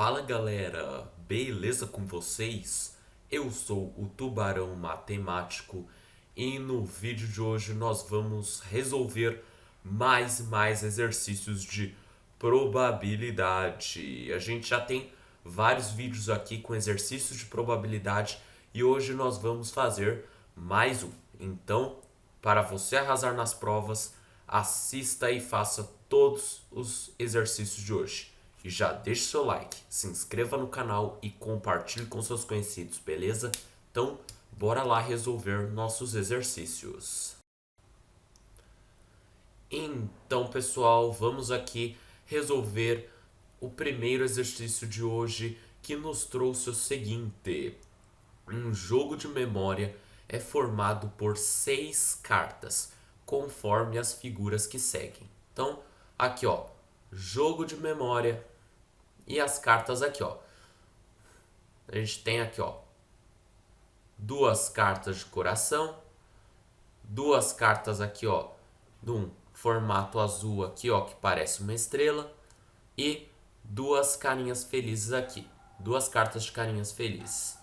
Fala galera, beleza com vocês? Eu sou o Tubarão Matemático e no vídeo de hoje nós vamos resolver mais e mais exercícios de probabilidade. A gente já tem vários vídeos aqui com exercícios de probabilidade e hoje nós vamos fazer mais um. Então, para você arrasar nas provas, assista e faça todos os exercícios de hoje. E já deixe seu like, se inscreva no canal e compartilhe com seus conhecidos, beleza? Então, bora lá resolver nossos exercícios. Então, pessoal, vamos aqui resolver o primeiro exercício de hoje que nos trouxe o seguinte: um jogo de memória é formado por 6 cartas, conforme as figuras que seguem. Então, aqui ó, jogo de memória e as cartas aqui ó. A gente tem aqui ó, duas cartas de coração, duas cartas aqui ó, de um formato azul aqui ó, que parece uma estrela, e duas carinhas felizes aqui, duas cartas de carinhas felizes.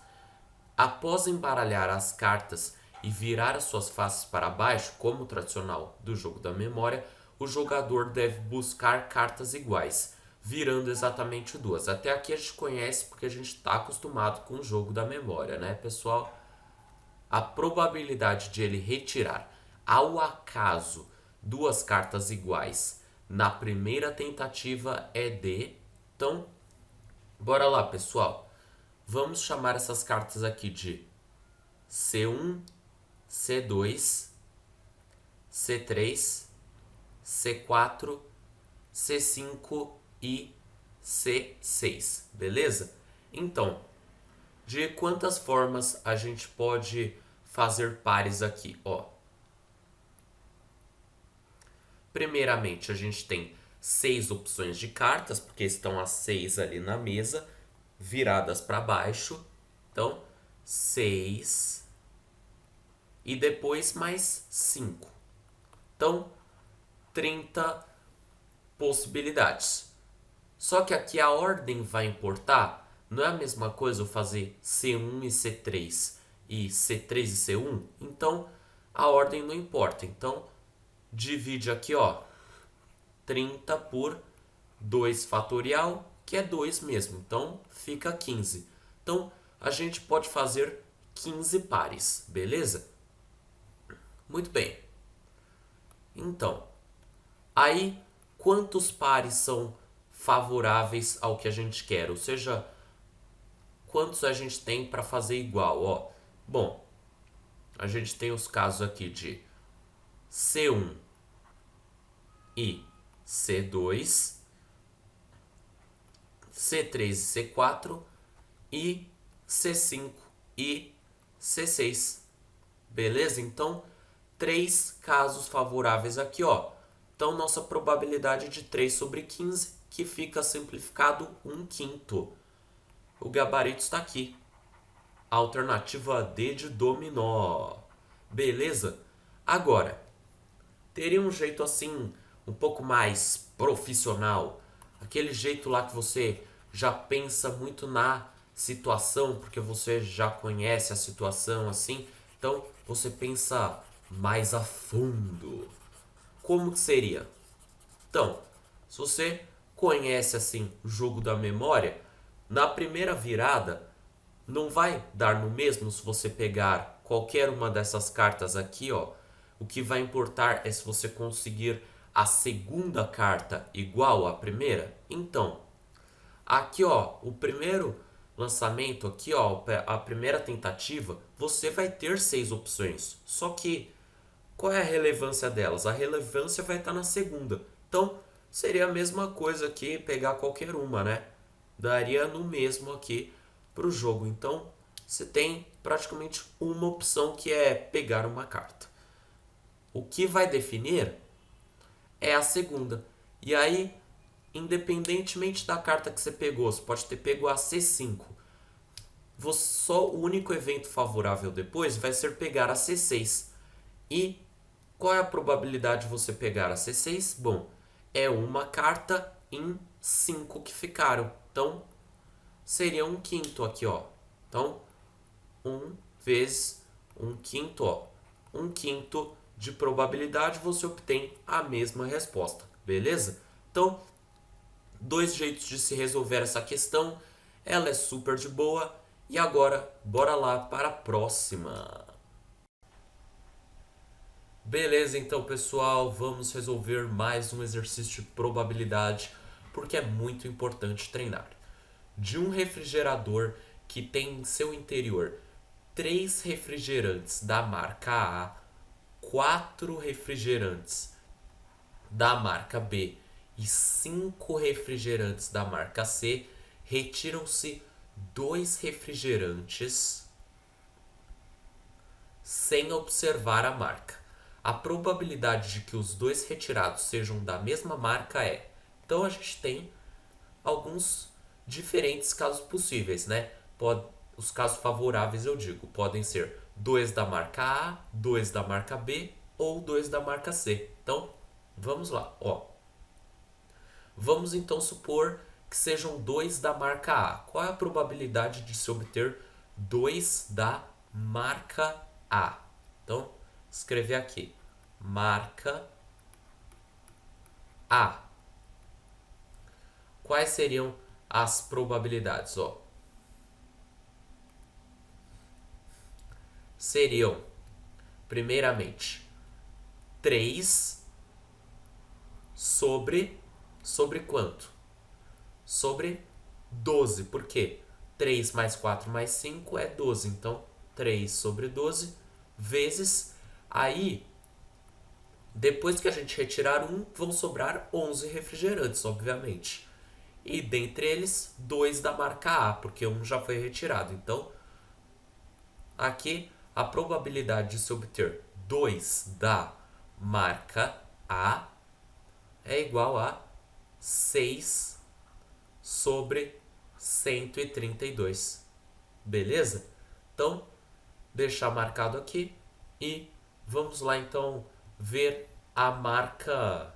Após embaralhar as cartas e virar as suas faces para baixo, como o tradicional do jogo da memória, o jogador deve buscar cartas iguais, virando exatamente duas. Até aqui a gente conhece porque a gente está acostumado com o jogo da memória, né, pessoal? A probabilidade de ele retirar ao acaso duas cartas iguais na primeira tentativa é de... Então, bora lá, pessoal. Vamos chamar essas cartas aqui de C1, C2, C3, C4, C5 e C6, beleza? Então, de quantas formas a gente pode fazer pares aqui, ó? Primeiramente, a gente tem 6 opções de cartas, porque estão as 6 ali na mesa, viradas para baixo. Então, 6 e depois mais 5. Então, 30 possibilidades. Só que aqui a ordem vai importar. Não é a mesma coisa eu fazer C1 e C3 e C3 e C1? Então, a ordem não importa. Então, divide aqui, ó, 30 por 2 fatorial, que é 2 mesmo. Então, fica 15. Então, a gente pode fazer 15 pares, beleza? Muito bem. Então, aí, quantos pares são favoráveis ao que a gente quer? Ou seja, quantos a gente tem para fazer igual? Ó, bom, a gente tem os casos aqui de C1 e C2, C3 e C4 e C5 e C6. Beleza? Então, 3 casos favoráveis aqui, ó. Então, nossa probabilidade é de 3 sobre 15, que fica simplificado 1/5. O gabarito está aqui. Alternativa D de dominó. Beleza? Agora, teria um jeito assim, um pouco mais profissional. Aquele jeito lá que você já pensa muito na situação, porque você já conhece a situação assim. Então, você pensa mais a fundo. Como que seria? Então, se você conhece assim o jogo da memória, na primeira virada não vai dar no mesmo se você pegar qualquer uma dessas cartas aqui, ó. O que vai importar é se você conseguir a segunda carta igual à primeira. Então, aqui, ó, o primeiro lançamento aqui, ó, a primeira tentativa, você vai ter 6 opções. Só que qual é a relevância delas? A relevância vai estar na segunda. Então, seria a mesma coisa que pegar qualquer uma, né? Daria no mesmo aqui para o jogo. Então, você tem praticamente uma opção que é pegar uma carta. O que vai definir é a segunda. E aí, independentemente da carta que você pegou, você pode ter pego a C5. Só o único evento favorável depois vai ser pegar a C6. E qual é a probabilidade de você pegar a C6? Bom, é uma carta em 5 que ficaram. Então, seria 1/5 aqui, ó. Então, 1 vezes 1/5, ó. 1/5 de probabilidade, você obtém a mesma resposta, beleza? Então, dois jeitos de se resolver essa questão. Ela é super de boa. E agora, bora lá para a próxima. Beleza, então, pessoal, vamos resolver mais um exercício de probabilidade, porque é muito importante treinar. De um refrigerador que tem em seu interior 3 refrigerantes da marca A, 4 refrigerantes da marca B e 5 refrigerantes da marca C, retiram-se 2 refrigerantes sem observar a marca. A probabilidade de que os dois retirados sejam da mesma marca é... Então a gente tem alguns diferentes casos possíveis, né? Os casos favoráveis, eu digo, podem ser 2 da marca A, 2 da marca B ou 2 da marca C. Então, vamos lá, ó. Vamos então supor que sejam 2 da marca A. Qual é a probabilidade de se obter 2 da marca A? Então, escrever aqui, marca A. Quais seriam as probabilidades? Ó, seriam, primeiramente, 3 sobre quanto? Sobre 12. Por quê? 3 mais 4 mais 5 é 12. Então, 3 sobre 12 vezes... Aí, depois que a gente retirar 1, vão sobrar 11 refrigerantes, obviamente. E dentre eles, 2 da marca A, porque 1 já foi retirado. Então, aqui, a probabilidade de se obter 2 da marca A é igual a 6 sobre 132. Beleza? Então, deixar marcado aqui e vamos lá então ver a marca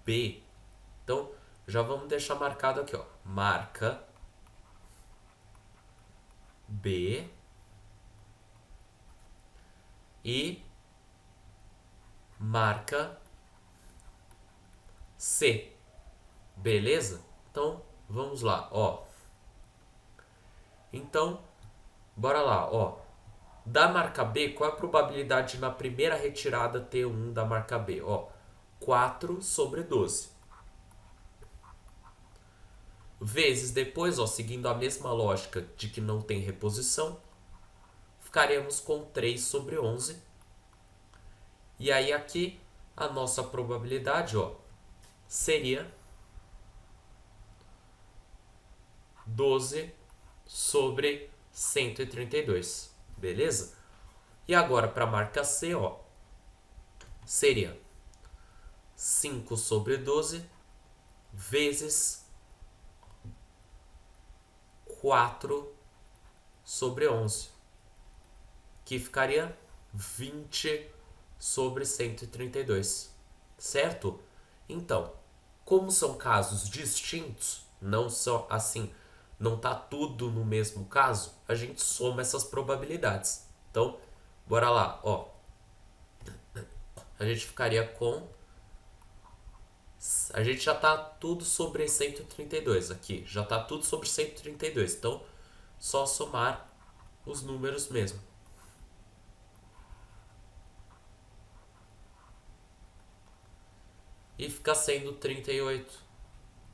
B. Então, já vamos deixar marcado aqui, ó, marca B e marca C. Beleza? Então, vamos lá, ó. Então, bora lá, ó. Da marca B, qual é a probabilidade de na primeira retirada ter 1 da marca B? Ó, 4 sobre 12. Vezes depois, ó, seguindo a mesma lógica de que não tem reposição, ficaremos com 3 sobre 11. E aí aqui, a nossa probabilidade, ó, seria 12 sobre 132. Beleza? E agora para a marca C, ó, seria 5 sobre 12 vezes 4 sobre 11, que ficaria 20 sobre 132, certo? Então, como são casos distintos, não são assim, não tá tudo no mesmo caso, a gente soma essas probabilidades. Então, bora lá, ó. A gente ficaria com... A gente já tá tudo sobre 132 aqui. Já tá tudo sobre 132. Então, só somar os números mesmo. E fica sendo 38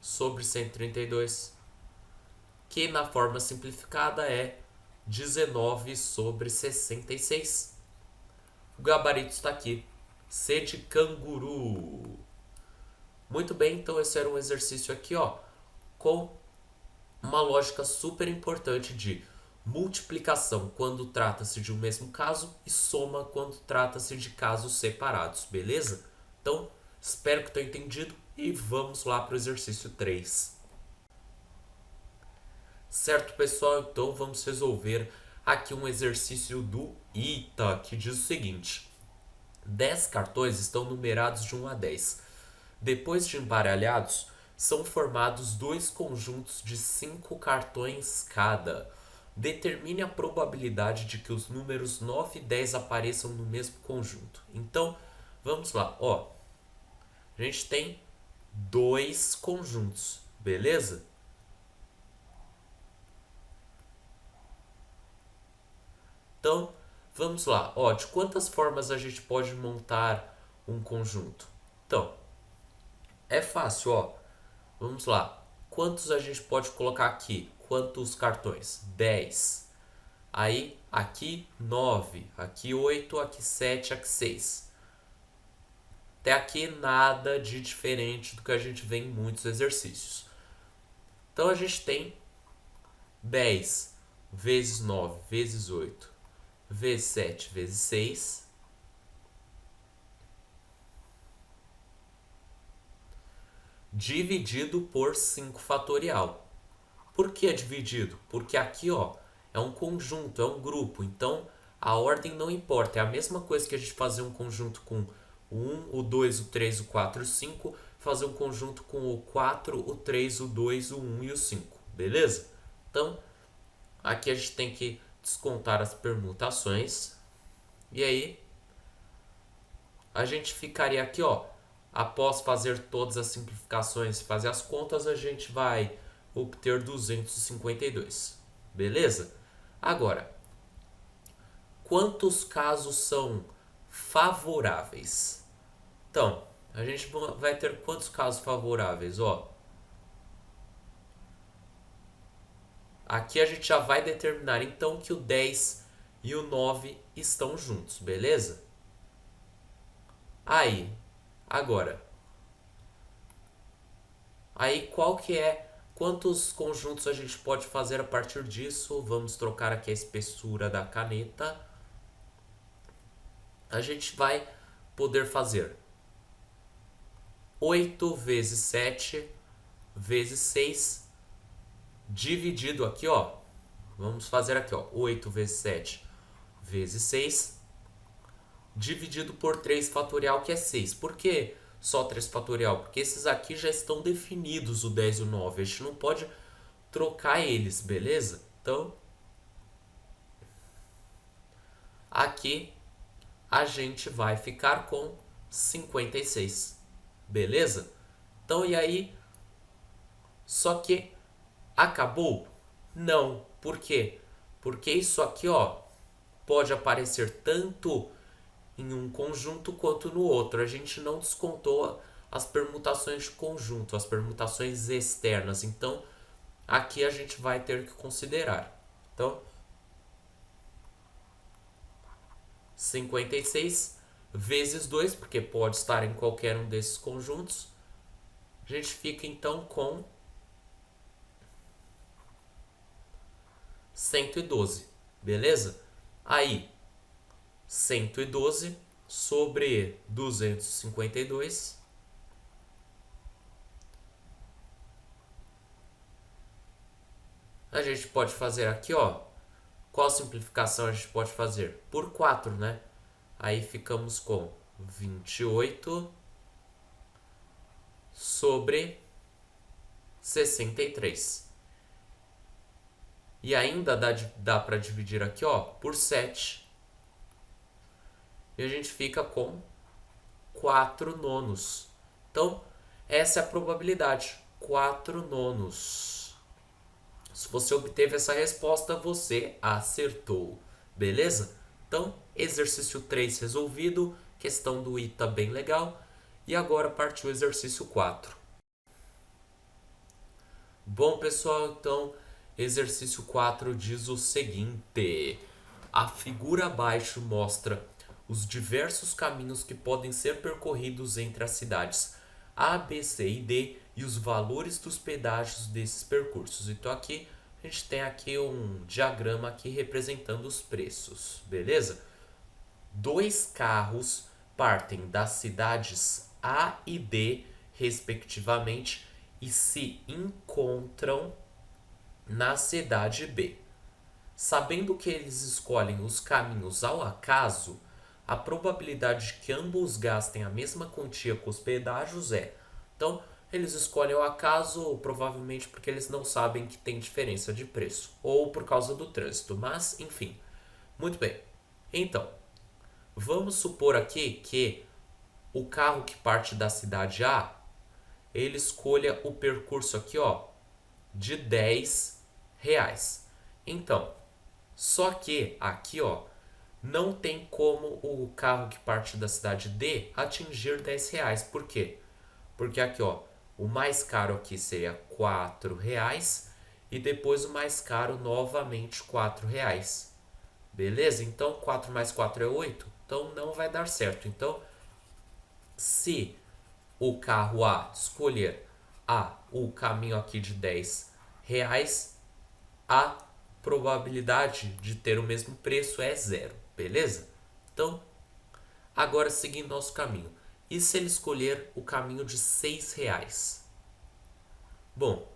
sobre 132. Que na forma simplificada é 19 sobre 66. O gabarito está aqui. C de canguru. Muito bem, então esse era um exercício aqui, ó, com uma lógica super importante de multiplicação quando trata-se de um mesmo caso e soma quando trata-se de casos separados, beleza? Então, espero que tenham entendido e vamos lá para o exercício 3. Certo, pessoal? Então vamos resolver aqui um exercício do ITA, que diz o seguinte: 10 cartões estão numerados de 1 a 10. Depois de embaralhados, são formados dois conjuntos de 5 cartões cada. Determine a probabilidade de que os números 9 e 10 apareçam no mesmo conjunto. Então, vamos lá. Ó, a gente tem dois conjuntos, beleza? Então, vamos lá. Ó, de quantas formas a gente pode montar um conjunto? Então, é fácil, ó. Vamos lá. Quantos a gente pode colocar aqui? Quantos cartões? 10. Aí, aqui 9, aqui 8, aqui 7, aqui 6. Até aqui nada de diferente do que a gente vê em muitos exercícios. Então a gente tem 10 vezes 9 vezes 8 vezes 7 vezes 6 dividido por 5 fatorial. Por que é dividido? Porque aqui, ó, é um conjunto, é um grupo, então a ordem não importa. É a mesma coisa que a gente fazer um conjunto com o 1, o 2, o 3, o 4 e o 5, fazer um conjunto com o 4, o 3, o 2, o 1 e o 5, beleza? Então, aqui a gente tem que descontar as permutações, e aí a gente ficaria aqui, ó, após fazer todas as simplificações e fazer as contas, a gente vai obter 252, beleza? Agora, quantos casos são favoráveis? Então, a gente vai ter quantos casos favoráveis? Ó, aqui a gente já vai determinar então que o 10 e o 9 estão juntos, beleza? Agora, qual que é, quantos conjuntos a gente pode fazer a partir disso? Vamos trocar aqui a espessura da caneta. A gente vai poder fazer 8 vezes 7 vezes 6 dividido aqui, ó. Vamos fazer aqui, ó, 8 vezes 7 vezes 6 dividido por 3 fatorial, que é 6. Por que só 3 fatorial? Porque esses aqui já estão definidos, o 10 e o 9. A gente não pode trocar eles, beleza? Então, aqui a gente vai ficar com 56, beleza? Então, e aí? Só que acabou? Não. Por quê? Porque isso aqui, ó, pode aparecer tanto em um conjunto quanto no outro. A gente não descontou as permutações de conjunto, as permutações externas. Então, aqui a gente vai ter que considerar. Então, 56 vezes 2, porque pode estar em qualquer um desses conjuntos. A gente fica então com 112, beleza? Aí, 112 sobre 252. A gente pode fazer aqui, ó. Qual simplificação a gente pode fazer? Por 4, né? Aí ficamos com 28 sobre 63. E ainda dá para dividir aqui, ó, por 7. E a gente fica com 4 nonos. Então, essa é a probabilidade. 4 nonos. Se você obteve essa resposta, você acertou. Beleza? Então, exercício 3 resolvido. Questão do ITA bem legal. E agora partiu o exercício 4. Bom, pessoal, então, exercício 4 diz o seguinte. A figura abaixo mostra os diversos caminhos que podem ser percorridos entre as cidades A, B, C e D e os valores dos pedágios desses percursos. Então aqui a gente tem aqui um diagrama aqui representando os preços, beleza? 2 carros partem das cidades A e D, respectivamente, e se encontram na cidade B. Sabendo que eles escolhem os caminhos ao acaso, a probabilidade de que ambos gastem a mesma quantia com os pedágios é. Então, Eles escolhem ao acaso, provavelmente porque eles não sabem que tem diferença de preço, ou por causa do trânsito, mas enfim. Muito bem. Então, vamos supor aqui que o carro que parte da cidade A, ele escolha o percurso aqui, ó, de R$ 10. Então, só que aqui, ó, não tem como o carro que parte da cidade D atingir R$ 10. Por quê? Porque aqui, ó, o mais caro aqui seria R$ 4 e depois o mais caro novamente R$ 4. Beleza? Então 4 mais 4 é 8. Então não vai dar certo. Então, se o carro A escolher o caminho aqui de R$ 10, a probabilidade de ter o mesmo preço é zero. Beleza? Então, agora seguindo nosso caminho. E se ele escolher o caminho de R$ 6? Bom,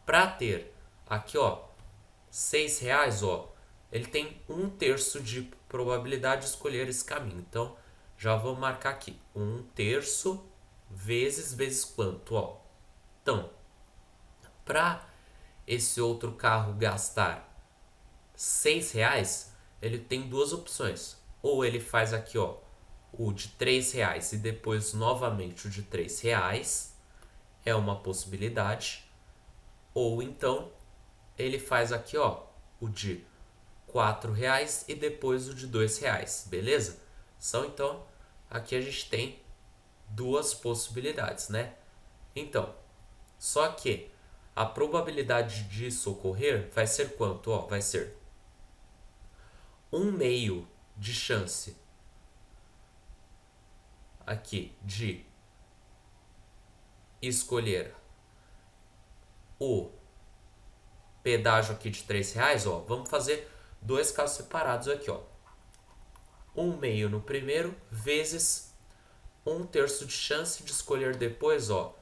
para ter aqui, ó, R$ 6, ó, ele tem 1/3 de probabilidade de escolher esse caminho. Então, já vou marcar aqui. 1/3 vezes quanto, ó. Então, para esse outro carro gastar R$ 6, ele tem duas opções. Ou ele faz aqui, ó, o de R$ 3 e depois novamente o de R$ 3, é uma possibilidade. Ou então ele faz aqui, ó, o de R$ 4 e depois o de R$ 2, beleza? Então aqui a gente tem duas possibilidades, né? Então, só que a probabilidade disso ocorrer vai ser quanto? Ó, vai ser 1/2 de chance aqui de escolher o pedágio aqui de R$ 3, ó. Vamos fazer dois casos separados aqui, ó. 1/2 no primeiro vezes 1/3 de chance de escolher depois, ó,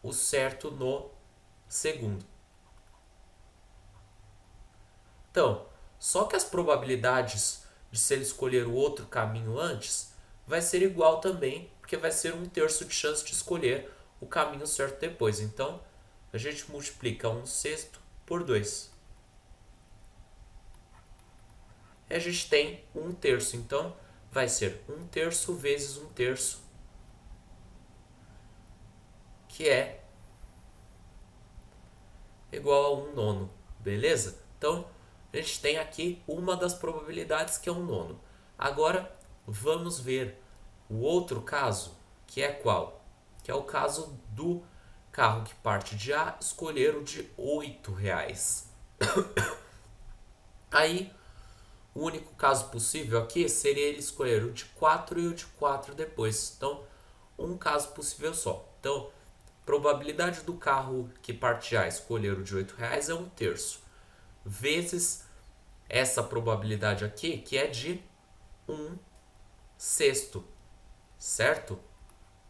o certo no segundo. Então, só que as probabilidades de se ele escolher o outro caminho antes vai ser igual também, porque vai ser 1/3 de chance de escolher o caminho certo depois. Então, a gente multiplica 1/6 por 2. E a gente tem 1/3. Então, vai ser 1/3 vezes 1/3, que é igual a 1/9. Beleza? Então, a gente tem aqui uma das probabilidades, que é 1/9. Agora, vamos ver o outro caso, que é qual? Que é o caso do carro que parte de A escolher o de R$ 8. Aí, o único caso possível aqui seria ele escolher o de 4 e o de 4 depois. Então, um caso possível só. Então, probabilidade do carro que parte A escolher o de R$ 8 é 1/3. Vezes essa probabilidade aqui, que é de 1/6. Certo?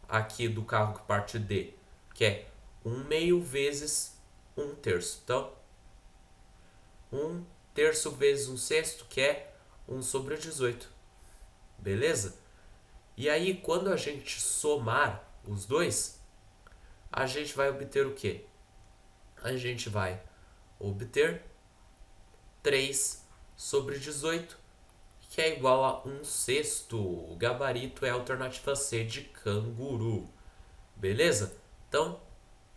Aqui do carro que parte D, que é 1/2 vezes 1/3. Então, 1/3 vezes 1/6, que é 1/18. Beleza? E aí, quando a gente somar os dois, a gente vai obter o quê? A gente vai obter 3/18, que é igual a 1/6. O gabarito é a alternativa C de canguru. Beleza? Então,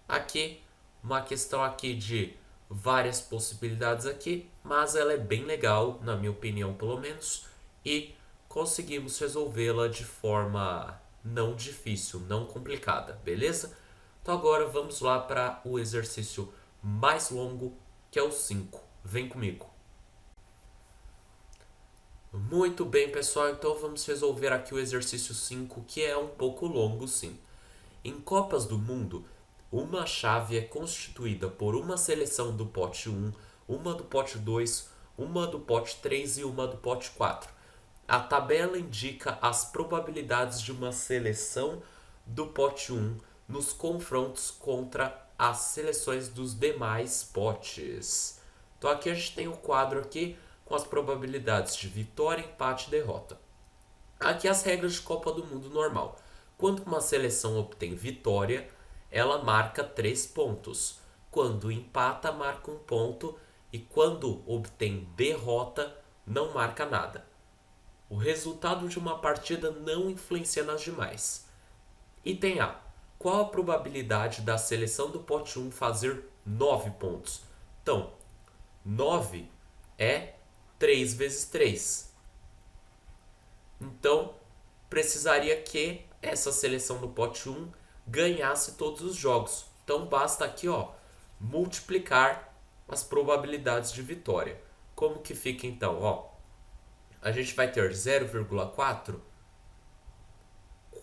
aqui, uma questão aqui de várias possibilidades aqui, mas ela é bem legal, na minha opinião pelo menos, e conseguimos resolvê-la de forma não difícil, não complicada, beleza? Então agora vamos lá para o exercício mais longo, que é o 5. Vem comigo. Muito bem, pessoal, então vamos resolver aqui o exercício 5, que é um pouco longo, sim. Em Copas do Mundo, uma chave é constituída por uma seleção do pote 1, uma do pote 2, uma do pote 3 e uma do pote 4. A tabela indica as probabilidades de uma seleção do pote 1 nos confrontos contra as seleções dos demais potes. Então aqui a gente tem o quadro aqui com as probabilidades de vitória, empate e derrota. Aqui as regras de Copa do Mundo normal. Quando uma seleção obtém vitória, ela marca 3 pontos. Quando empata, marca 1 ponto. E quando obtém derrota, não marca nada. O resultado de uma partida não influencia nas demais. Item A. Qual a probabilidade da seleção do pote 1 fazer 9 pontos? Então, 9 é 3 vezes 3. Então, precisaria que essa seleção do pote 1 ganhasse todos os jogos. Então, basta aqui, multiplicar as probabilidades de vitória. Como que fica então? A gente vai ter 0,4,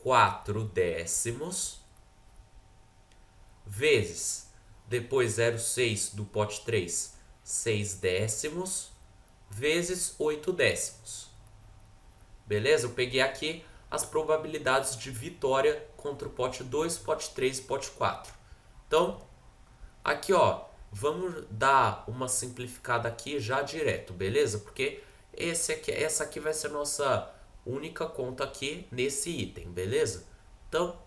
4 décimos, vezes, depois 0,6 do pote 3, 6 décimos, vezes 8 décimos. Beleza? Eu peguei aqui as probabilidades de vitória contra o pote 2, pote 3 e pote 4. Então, aqui vamos dar uma simplificada aqui já direto, beleza? Porque essa aqui vai ser nossa única conta aqui nesse item, beleza? Então,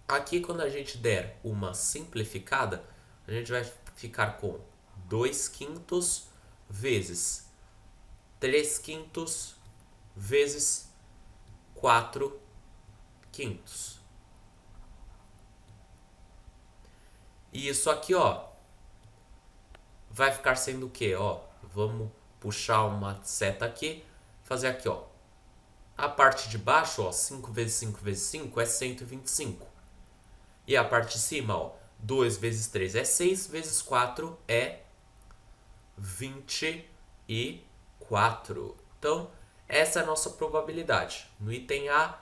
aqui quando a gente der uma simplificada, a gente vai ficar com 2 quintos vezes 3 quintos vezes 4 quintos. E isso aqui, vai ficar sendo o quê? Vamos puxar uma seta aqui, fazer aqui, a parte de baixo, 5 vezes 5 vezes 5 é 125. E a parte de cima, 2 vezes 3 é 6, vezes 4 é 24. Então, essa é a nossa probabilidade. No item A,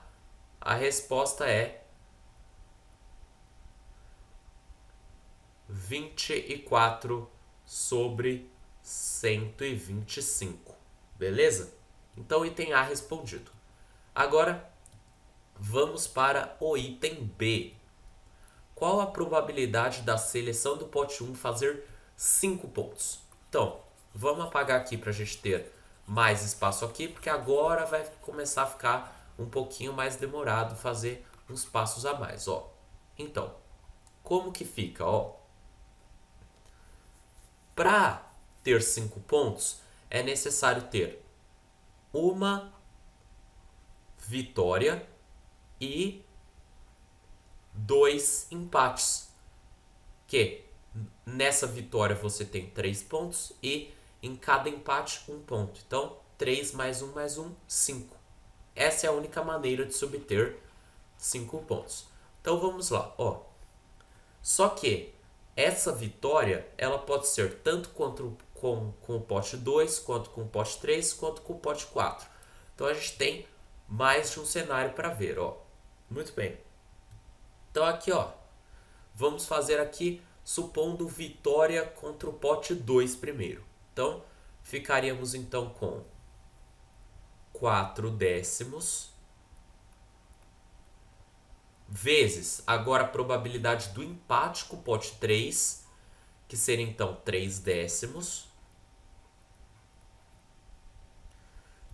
a resposta é 24 sobre 125. Beleza? Então, item A respondido. Agora, vamos para o item B. Qual a probabilidade da seleção do pote 1 fazer 5 pontos? Então, vamos apagar aqui para a gente ter mais espaço aqui, porque agora vai começar a ficar um pouquinho mais demorado fazer uns passos a mais. Então, como que fica? Para ter 5 pontos, é necessário ter uma vitória e 2 empates. Que nessa vitória você tem 3 pontos e em cada empate 1 ponto. Então, 3 mais 1 mais 1, 5. Essa é a única maneira de se obter 5 pontos. Então, vamos lá. Só que essa vitória ela pode ser tanto com o pote 2, quanto com o pote 3, quanto com o pote 4. Então, a gente tem mais de um cenário para ver. Muito bem. Então, aqui, vamos fazer aqui supondo vitória contra o pote 2 primeiro. Então, ficaríamos então com 4 décimos vezes agora a probabilidade do empate com o pote 3, que seria então 3 décimos,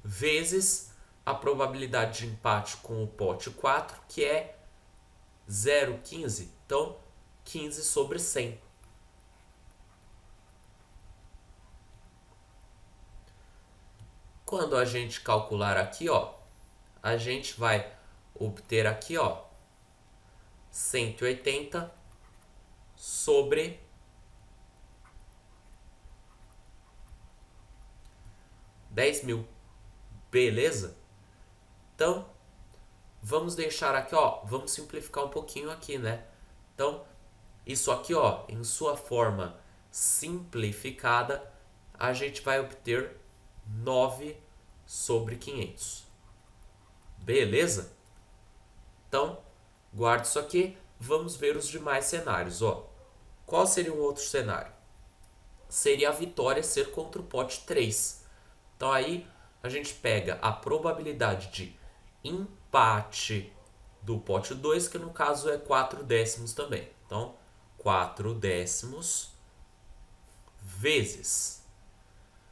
vezes a probabilidade de empate com o pote 4, que é 0,15. Então, 15 sobre 100. Quando a gente calcular aqui, a gente vai obter aqui, 180 sobre 10.000. Beleza? Então, vamos deixar aqui, vamos simplificar um pouquinho aqui, né? Então, isso aqui, em sua forma simplificada, a gente vai obter 9 sobre 500. Beleza? Então, guarda isso aqui. Vamos ver os demais cenários. Qual seria um outro cenário? Seria a vitória ser contra o pote 3. Então, aí a gente pega a probabilidade de empate do pote 2, que no caso é 4 décimos também. Então, 4 décimos vezes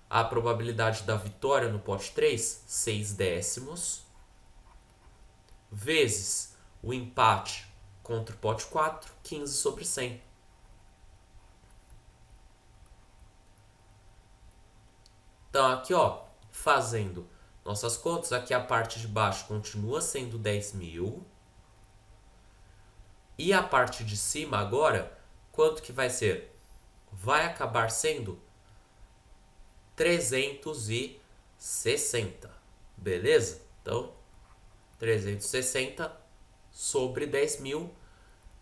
a probabilidade da vitória no pote 3, 6 décimos, vezes o empate contra o pote 4, 15 sobre 100. Então aqui, ó, fazendo nossas contas, aqui a parte de baixo continua sendo 10.000. E a parte de cima agora, quanto que vai ser? Vai acabar sendo 360, beleza? Então, 360 sobre 10.000,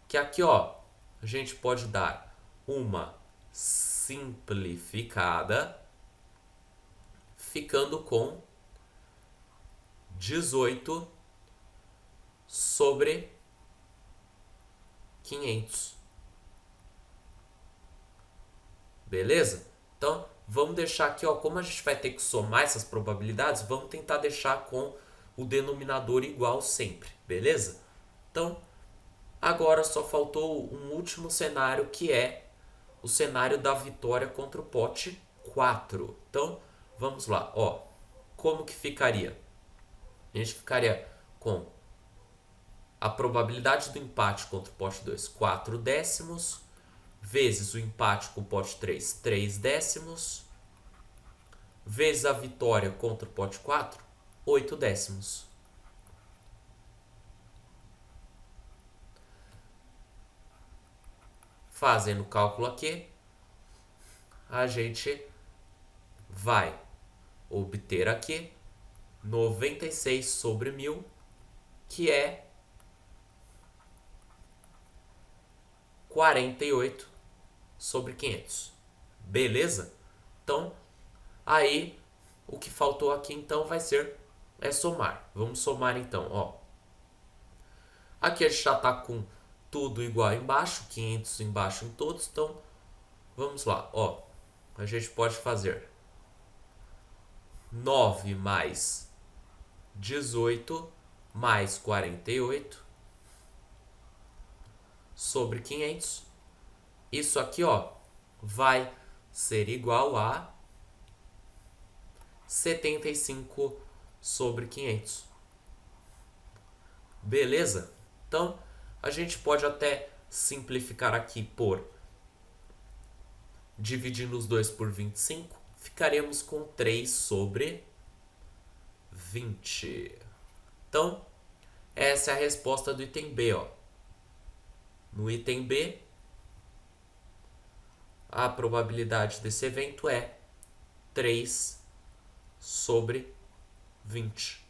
que aqui, ó, a gente pode dar uma simplificada, ficando com 18 sobre 500. Beleza? Então, vamos deixar aqui, ó, como a gente vai ter que somar essas probabilidades, vamos tentar deixar com o denominador igual sempre, beleza? Então, agora só faltou um último cenário, que é o cenário da vitória contra o pote 4. Então, vamos lá, ó. Como que ficaria? A gente ficaria com a probabilidade do empate contra o pote 2, 4 décimos, vezes o empate com o pote 3, 3 décimos, vezes a vitória contra o pote 4, 8 décimos. Fazendo o cálculo aqui, a gente vai obter aqui 96 sobre 1000, que é 48 sobre 500. Beleza? Então, aí o que faltou aqui então vai ser somar. Vamos somar então, ó. Aqui a gente já está com tudo igual embaixo, 500 embaixo em todos, então vamos lá, ó. A gente pode fazer 9 mais 18 mais 48 sobre 500. Isso aqui, ó, vai ser igual a 75 sobre 500. Beleza? Então, a gente pode até simplificar aqui por dividindo os dois por 25, ficaremos com 3 sobre 20. Então, essa é a resposta do item B, ó. No item B, a probabilidade desse evento é 3 sobre 20.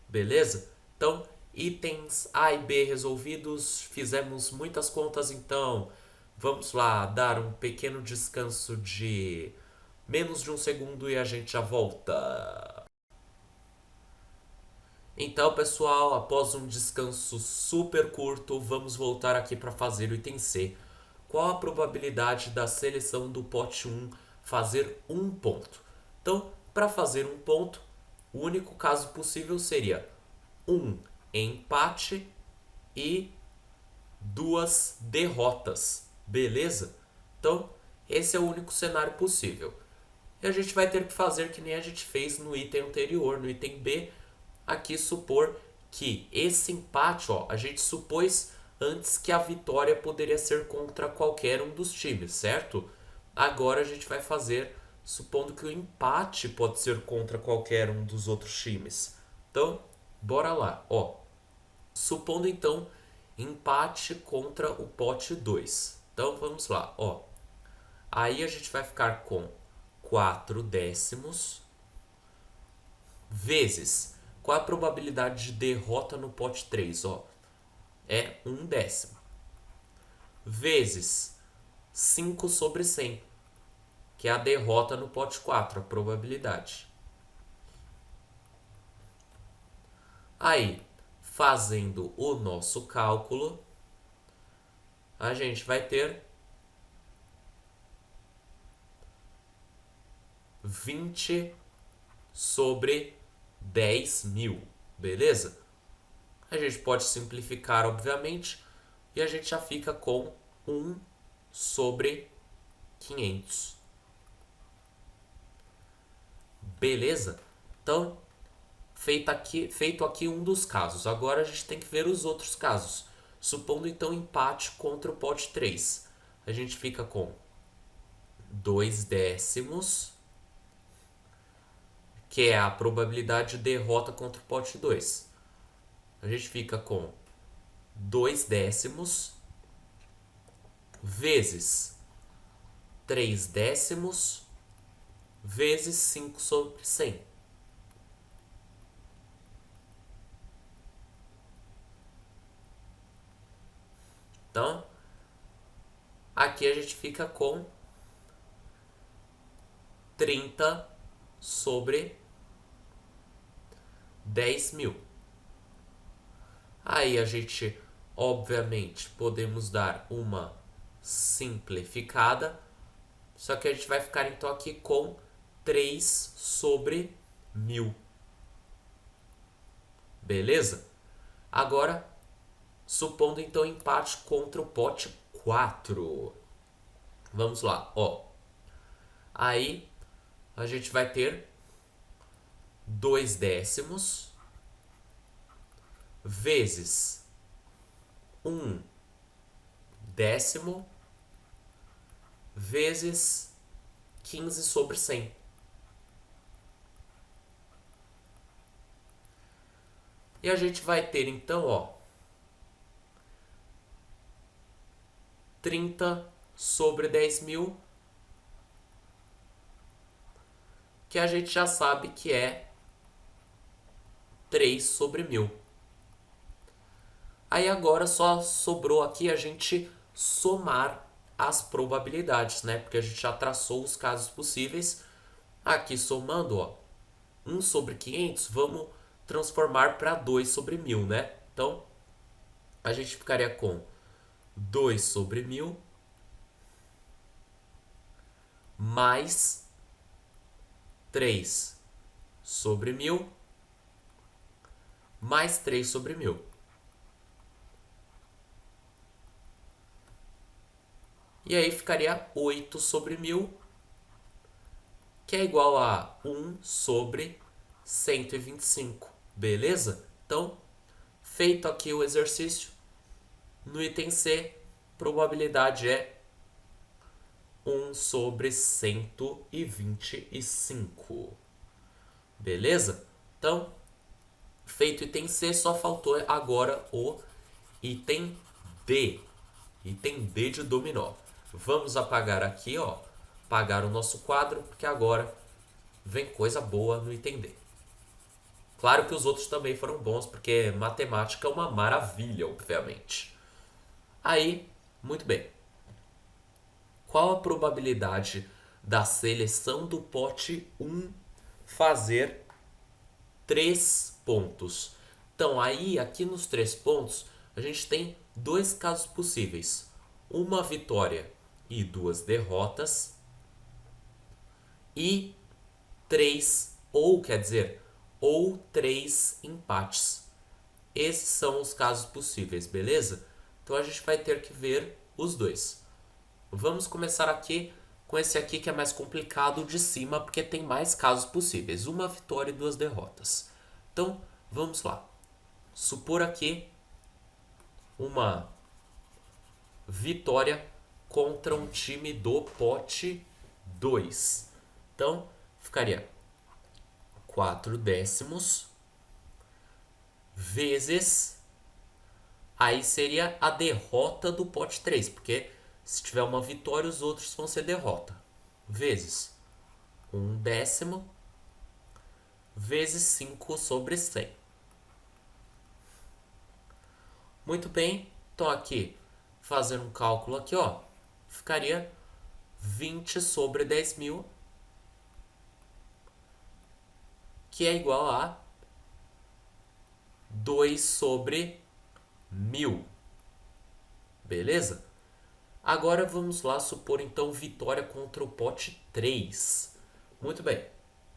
Beleza? Então, itens A e B resolvidos, fizemos muitas contas, então vamos lá dar um pequeno descanso de menos de um segundo e a gente já volta. Então, pessoal, após um descanso super curto, vamos voltar aqui para fazer o item C. Qual a probabilidade da seleção do pote 1 fazer um ponto? Então, para fazer um ponto, o único caso possível seria um empate e 2 derrotas, beleza? Então, esse é o único cenário possível. E a gente vai ter que fazer que nem a gente fez no item anterior, no item B, aqui supor que esse empate, ó, a gente supôs antes que a vitória poderia ser contra qualquer um dos times, certo? Agora a gente vai fazer supondo que o empate pode ser contra qualquer um dos outros times. Então, bora lá, ó. Supondo então empate contra o pote 2. Então vamos lá, ó. Aí a gente vai ficar com 4 décimos vezes qual a probabilidade de derrota no pote 3, ó. É 1 décimo. Vezes 5 sobre 100, que é a derrota no pote 4, a probabilidade. Aí, fazendo o nosso cálculo, a gente vai ter 20 sobre 10.000, beleza? A gente pode simplificar, obviamente, e a gente já fica com 1 sobre 500. Beleza? Então, feito aqui um dos casos. Agora a gente tem que ver os outros casos. Supondo então empate contra o pote 3. A gente fica com 2 décimos, que é a probabilidade de derrota contra o pote 2. A gente fica com 2 décimos vezes 3 décimos vezes 5 sobre 100. Então, aqui a gente fica com 30 sobre 10.000. Aí a gente, obviamente, podemos dar uma simplificada, só que a gente vai ficar então aqui com 3 sobre 1.000. Beleza? Agora, supondo então empate contra o pote 4. Vamos lá, ó. Aí a gente vai ter 2 décimos vezes 1 décimo vezes 15 sobre 100. E a gente vai ter então, ó, 30 sobre 10.000, que a gente já sabe que é 3 sobre 1.000. Aí agora só sobrou aqui a gente somar as probabilidades, né? Porque a gente já traçou os casos possíveis. Aqui somando, ó, 1 sobre 500, vamos transformar para 2 sobre 1.000, né? Então, a gente ficaria com 2 sobre 1.000 mais 3 sobre 1.000 mais 3 sobre 1.000. E aí ficaria 8 sobre 1.000, que é igual a 1 sobre 125. Beleza? Então, feito aqui o exercício, no item C, probabilidade é 1 sobre 125. Beleza? Então, feito o item C, só faltou agora o item D. Item D de dominó. Vamos apagar aqui, ó. Apagar o nosso quadro, porque agora vem coisa boa no item D. Claro que os outros também foram bons, porque matemática é uma maravilha, obviamente. Aí, muito bem. Qual a probabilidade da seleção do pote 1 fazer 3 pontos? Então, aí, aqui nos 3 pontos, a gente tem 2 casos possíveis. Uma vitória e 2 derrotas. E 3, ou quer dizer, ou 3 empates. Esses são os casos possíveis, beleza? Então a gente vai ter que ver os dois. Vamos começar aqui com esse aqui que é mais complicado de cima, porque tem mais casos possíveis. Uma vitória e 2 derrotas. Então, vamos lá. Supor aqui uma vitória contra um time do pote 2. Então, ficaria 4 décimos vezes, aí seria a derrota do pote 3, porque se tiver uma vitória, os outros vão ser derrota, vezes 1 décimo vezes 5 sobre 100. Muito bem, então aqui, fazendo um cálculo aqui, ó, ficaria 20 sobre 10.000, que é igual a 2 sobre 1.000. Beleza? Agora vamos lá supor então vitória contra o pote 3. Muito bem.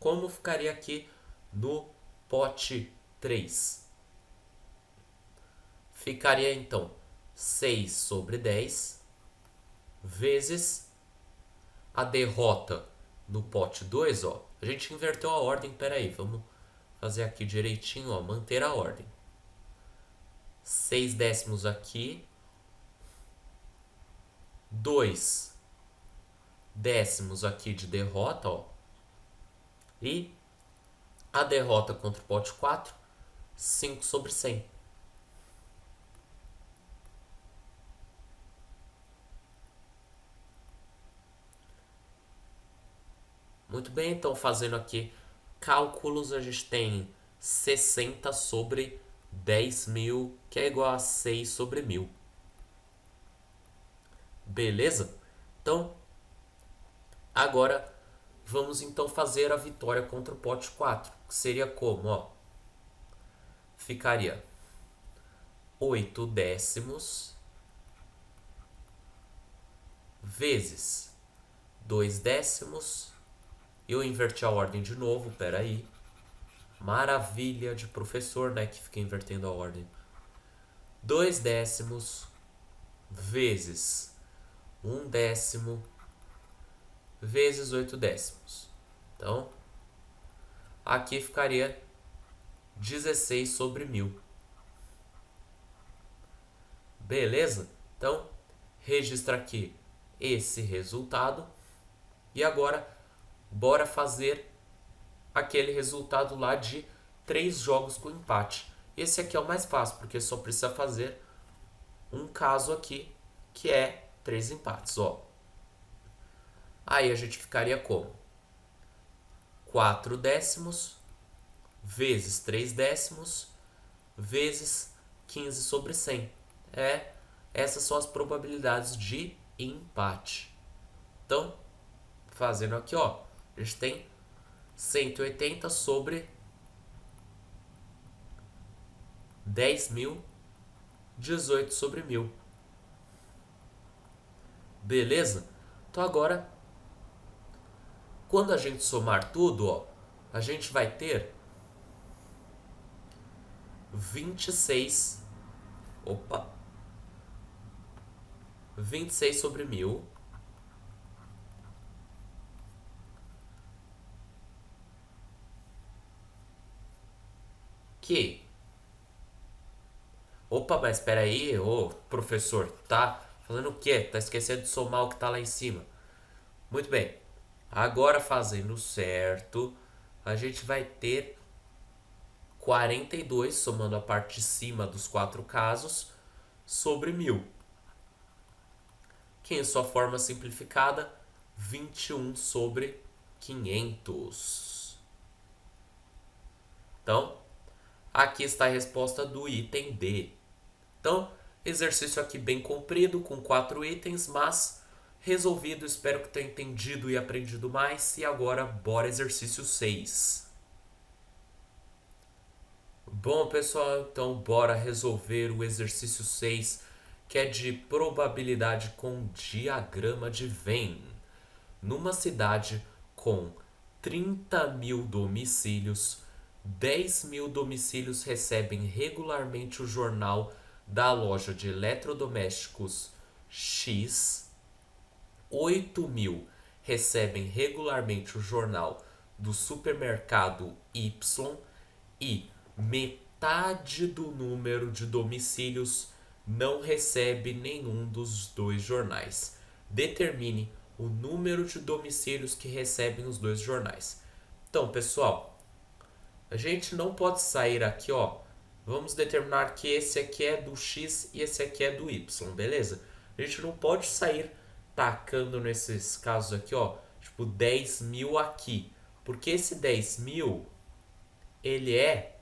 Como ficaria aqui no pote 3? Ficaria então 6 sobre 10 vezes a derrota no pote 2, ó. A gente inverteu a ordem, peraí, vamos fazer aqui direitinho, ó, manter a ordem. 6 décimos aqui, 2 décimos aqui de derrota, ó. E a derrota contra o pote 4, 5 sobre 100. Muito bem, então fazendo aqui cálculos, a gente tem 60 sobre 10.000, que é igual a 6 sobre 1.000. Beleza? Então, agora vamos então fazer a vitória contra o pote 4, que seria como, ó? Ficaria 8 décimos vezes 2 décimos. Eu inverti a ordem de novo, peraí. Maravilha de professor, né, que fica invertendo a ordem. 2 décimos vezes 1 décimo vezes 8 décimos. Então, aqui ficaria 16 sobre 1.000. Beleza? Então, registra aqui esse resultado. E agora, bora fazer aquele resultado lá de 3 jogos com empate. Esse aqui é o mais fácil, porque só precisa fazer um caso aqui, que é 3 empates, ó. Aí a gente ficaria como? 4 décimos vezes 3 décimos vezes 15 sobre 100. Essas são as probabilidades de empate. Então, fazendo aqui, ó, a gente tem 180 sobre 10.000, 18 sobre 1.000. Beleza? Então agora, quando a gente somar tudo, ó, a gente vai ter 26. Opa! 26 sobre 1.000. Que? Opa, mas espera aí, ô professor, tá fazendo o quê? Tá esquecendo de somar o que tá lá em cima. Muito bem. Agora fazendo certo, a gente vai ter 42, somando a parte de cima dos 4 casos, sobre 1.000. Que em sua forma simplificada, 21 sobre 500. Então, aqui está a resposta do item D. Então, exercício aqui bem comprido, com 4 itens, mas resolvido. Espero que tenha entendido e aprendido mais. E agora, bora exercício 6. Bom, pessoal, então bora resolver o exercício 6, que é de probabilidade com diagrama de Venn. Numa cidade com 30.000 domicílios, 10.000 domicílios recebem regularmente o jornal da loja de eletrodomésticos X, 8.000 recebem regularmente o jornal do supermercado Y e metade do número de domicílios não recebe nenhum dos dois jornais. Determine o número de domicílios que recebem os dois jornais. Então, pessoal, a gente não pode sair aqui, ó. Vamos determinar que esse aqui é do X e esse aqui é do Y, beleza? A gente não pode sair tacando nesses casos aqui, ó, tipo 10.000 aqui. Porque esse 10.000, ele é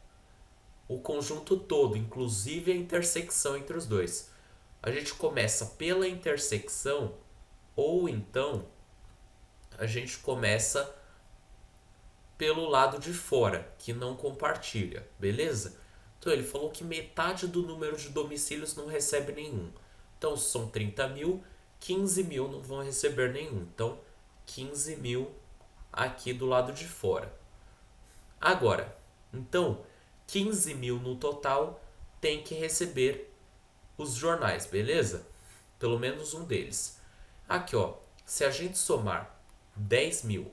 o conjunto todo, inclusive a intersecção entre os dois. A gente começa pela intersecção, ou então a gente começa pelo lado de fora, que não compartilha, beleza? Então ele falou que metade do número de domicílios não recebe nenhum. Então são 30.000, 15.000 não vão receber nenhum. Então 15.000 aqui do lado de fora. Agora, então 15.000 no total tem que receber os jornais, beleza? Pelo menos um deles. Aqui, ó, se a gente somar 10.000,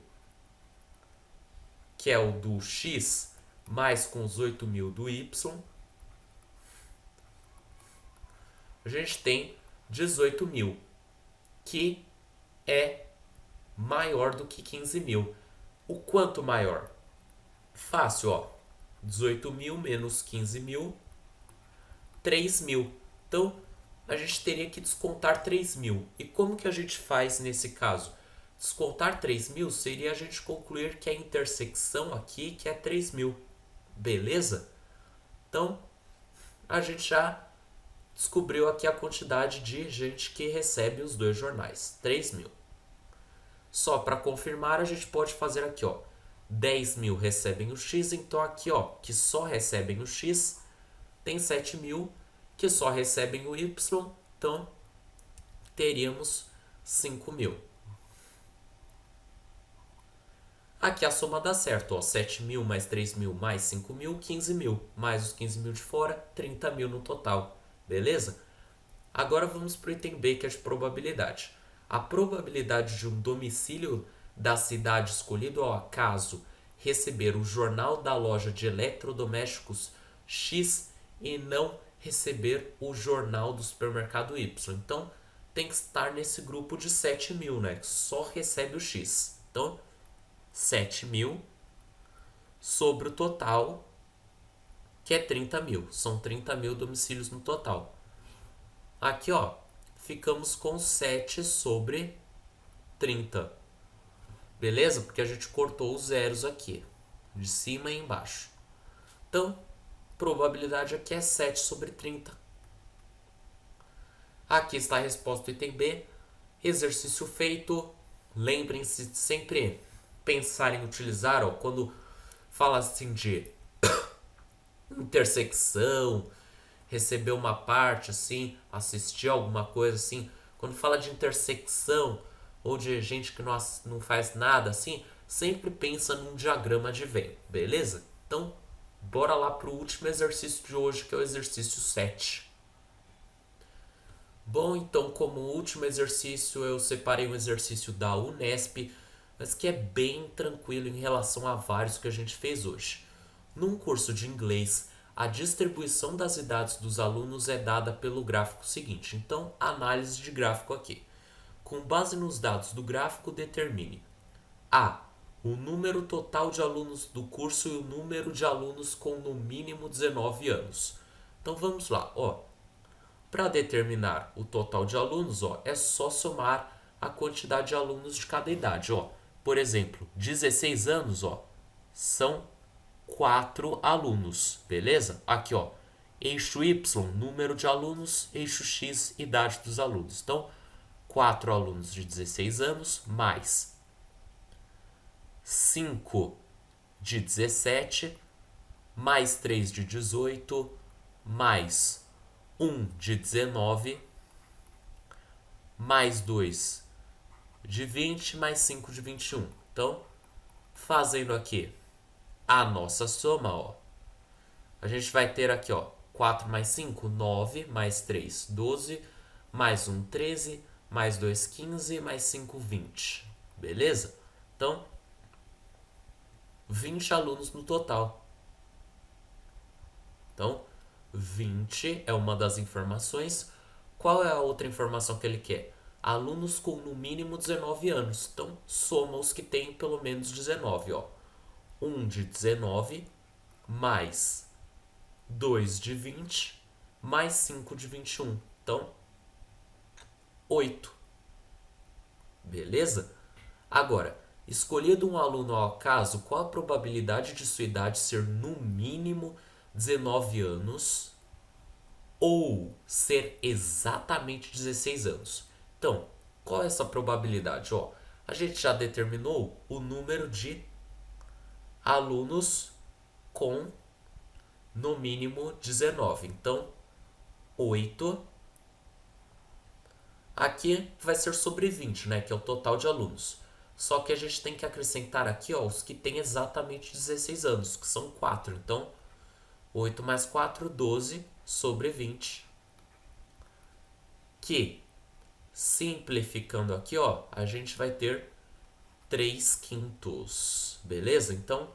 que é o do X, mais com os 8.000 do Y, a gente tem 18 mil, que é maior do que 15 mil. O quanto maior? Fácil, ó. 18 mil menos 15 mil, 3 mil. Então, a gente teria que descontar 3 mil. E como que a gente faz nesse caso? Descontar 3 mil seria a gente concluir que a intersecção aqui que é 3 mil. Beleza? Então, a gente já descobriu aqui a quantidade de gente que recebe os dois jornais. 3 mil. Só para confirmar, a gente pode fazer aqui, ó. 10 mil recebem o X, então aqui, ó, que só recebem o X, tem 7 mil que só recebem o Y, então teríamos 5 mil. Aqui a soma dá certo, ó, 7 mil mais 3 mil mais 5 mil, 15 mil, mais os 15 mil de fora, 30 mil no total, beleza? Agora vamos para o item B, que é de probabilidade. A probabilidade de um domicílio da cidade escolhido ao acaso receber o jornal da loja de eletrodomésticos X e não receber o jornal do supermercado Y. Então, tem que estar nesse grupo de 7 mil, né? Que só recebe o X. Então, 7 mil sobre o total, que é 30 mil. São 30 mil domicílios no total. Aqui, ó, ficamos com 7 sobre 30. Beleza? Porque a gente cortou os zeros aqui, de cima e embaixo. Então, probabilidade aqui é 7 sobre 30. Aqui está a resposta do item B. Exercício feito. Lembrem-se de sempre pensar em utilizar, ó, quando fala assim de intersecção, receber uma parte assim, assistir alguma coisa assim, quando fala de intersecção ou de gente que não faz nada assim, sempre pensa num diagrama de Venn, beleza? Então, bora lá pro último exercício de hoje, que é o exercício 7. Bom, então, como último exercício, eu separei um exercício da Unesp, mas que é bem tranquilo em relação a vários que a gente fez hoje. Num curso de inglês, a distribuição das idades dos alunos é dada pelo gráfico seguinte. Então, análise de gráfico aqui. Com base nos dados do gráfico, determine A. O número total de alunos do curso e o número de alunos com no mínimo 19 anos. Então, vamos lá. Para determinar o total de alunos, é só somar a quantidade de alunos de cada idade. Por exemplo, 16 anos, são 4 alunos, beleza? Aqui, eixo Y, número de alunos, eixo X, idade dos alunos. Então, 4 alunos de 16 anos, mais 5 de 17, mais 3 de 18, mais 1 de 19, mais 2 de 20, mais 5 de 21. Então, fazendo aqui a nossa soma, a gente vai ter aqui, 4 mais 5, 9, mais 3, 12, mais 1, 13, mais 2, 15, mais 5, 20. Beleza? Então, 20 alunos no total. Então, 20 é uma das informações. Qual é a outra informação que ele quer? Alunos com no mínimo 19 anos. Então, soma os que têm pelo menos 19, 1 de 19, mais 2 de 20, mais 5 de 21. Então, 8. Beleza? Agora, escolhido um aluno ao acaso, qual a probabilidade de sua idade ser no mínimo 19 anos ou ser exatamente 16 anos? Então, qual é essa probabilidade? A gente já determinou o número de alunos com no mínimo 19. Então, 8. Aqui vai ser sobre 20, né? Que é o total de alunos. Só que a gente tem que acrescentar aqui, os que têm exatamente 16 anos, que são 4. Então, 8 mais 4, 12 sobre 20. Que, simplificando aqui, a gente vai ter 3/5. Beleza? Então,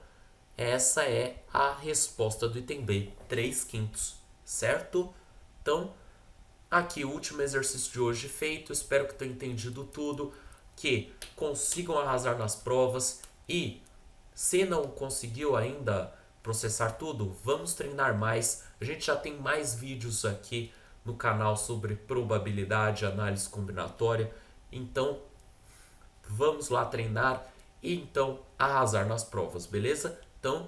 essa é a resposta do item B, 3/5, certo? Então, aqui o último exercício de hoje feito. Espero que tenham entendido tudo, que consigam arrasar nas provas e se não conseguiu ainda processar tudo, vamos treinar mais. A gente já tem mais vídeos aqui no canal sobre probabilidade, análise combinatória. Então, vamos lá treinar e então arrasar nas provas, beleza? Então,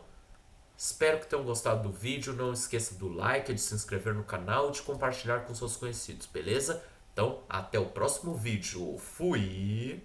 espero que tenham gostado do vídeo. Não esqueça do like, de se inscrever no canal e de compartilhar com seus conhecidos, beleza? Então, até o próximo vídeo. Fui!